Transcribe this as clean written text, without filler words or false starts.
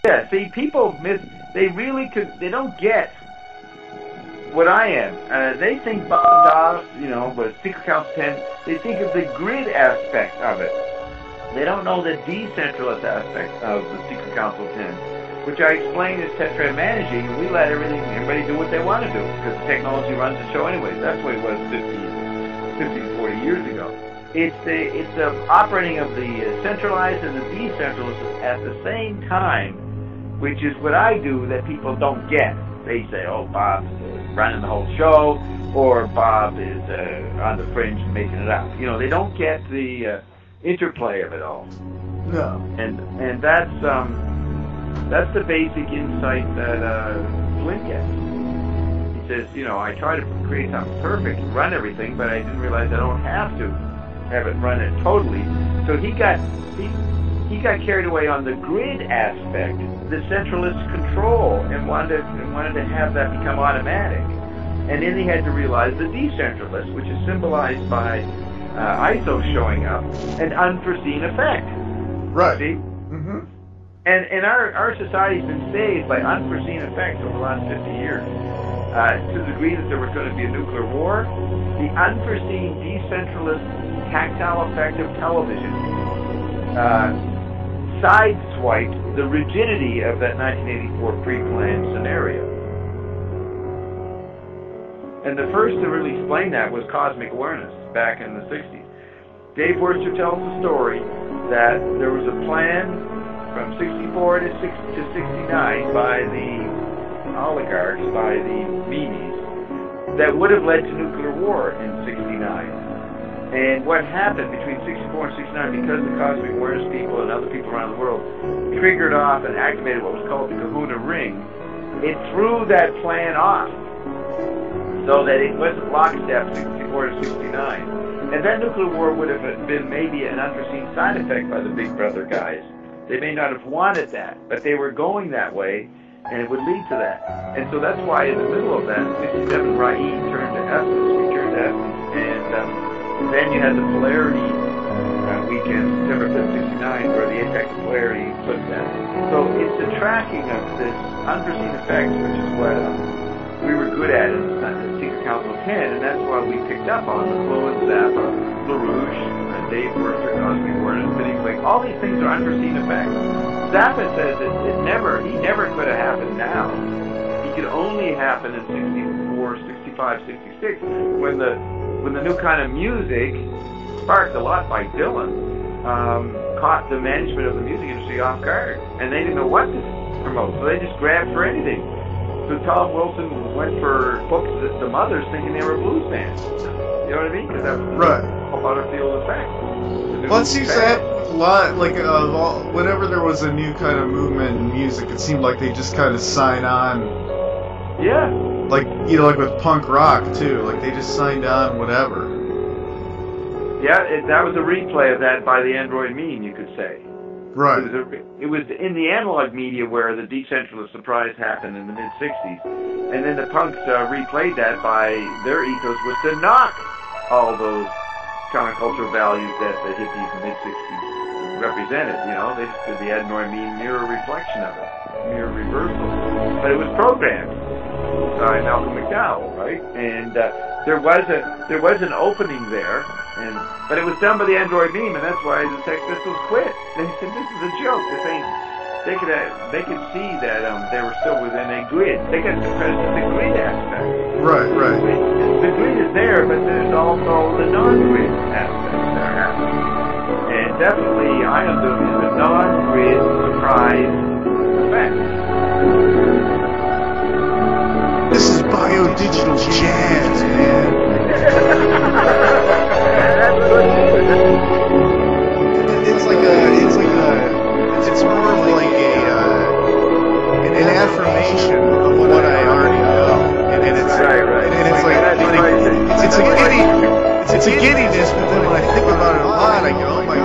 Yeah, see, people they really they don't get what I am. They think Bob Dobbs, was Secret Council 10, they think of the grid aspect of it. They don't know the decentralist aspect of the Secret Council 10, which I explain is tetrad managing, and we let everybody do what they want to do, because the technology runs the show anyways. That's what it was 50 to 40 years ago. It's the operating of the centralized and the decentralized at the same time, which is what I do that people don't get. They say, oh, Bob's running the whole show, or Bob is on the fringe making it up. They don't get the interplay of it all. No. And that's the basic insight that Flynn gets. He says, I try to create something perfect, run everything, but I didn't realize I don't have to have it run it totally. So he got carried away on the grid aspect, the centralist control, and wanted to have that become automatic. And then he had to realize the decentralist, which is symbolized by ISO showing up, an unforeseen effect. Right. See? Mm-hmm. And our society's been saved by unforeseen effects over the last 50 years. To the degree that there was going to be a nuclear war, the unforeseen decentralist tactile effect of television sideswiped the rigidity of that 1984 pre-planned scenario. And the first to really explain that was cosmic awareness back in the 60s. Dave Wurster tells the story that there was a plan from 64 to 69 by the oligarchs, by the meanies, that would have led to nuclear war in 69. And what happened between 64 and 69, because the cosmic awareness people and other people around the world triggered off and activated what was called the Kahuna Ring, it threw that plan off so that it wasn't lockstep 64 to 69. And that nuclear war would have been maybe an unforeseen side effect by the Big Brother guys. They may not have wanted that, but they were going that way, and it would lead to that. And so that's why in the middle of that, 67 Ra'i turned to essence, returned to essence, and then you had the polarity weekend, September 5th, 69, where the apex polarity flipped that. So it's the tracking of this unforeseen effects, which is what we were good at in the Secret Council 10, and that's why we picked up on the Fluid, Zappa, LaRouche, Dave Wurster, Cosmic Awareness, Spinning Blink. All these things are unforeseen effects. Zappa says he never could have happened now. He could only happen in 64, 65, 66, when the new kind of music, sparked a lot by Dylan, caught the management of the music industry off guard, and they didn't know what to promote, so they just grabbed for anything. So Tom Wilson went for books that some others thinking they were blues bands. You know what I mean? Because that was right. A lot of field effect. Well, it seems to happen a lot. Like whenever there was a new kind of movement in music, it seemed like they just kind of sign on. Yeah. Like like with punk rock too. Like they just signed on whatever. Yeah, that was a replay of that by the Android meme, you could say. Right. It was in the analog media where the decentralist surprise happened in the mid-'60s. And then the punks replayed that by their ethos was to knock all those countercultural values that the hippies in the mid-'60s represented. They just did the Android meme mirror reflection of it, mirror reversal. But it was programmed by Malcolm McDowell, right? And there was an opening there. But it was done by the Android meme, and that's why the Sex Pistols quit. They said, this is a joke. This ain't. They could see that they were still within a grid. They got depressed at the grid aspect. Right. The grid is there, but there's also the non-grid aspect that are happening. And definitely, Ion Doom is a non-grid surprise effect. This is bio-digital jazz, man. It's more of like an affirmation of what I already know, and it's it's a giddiness, but then when I think about it a lot, I go, oh my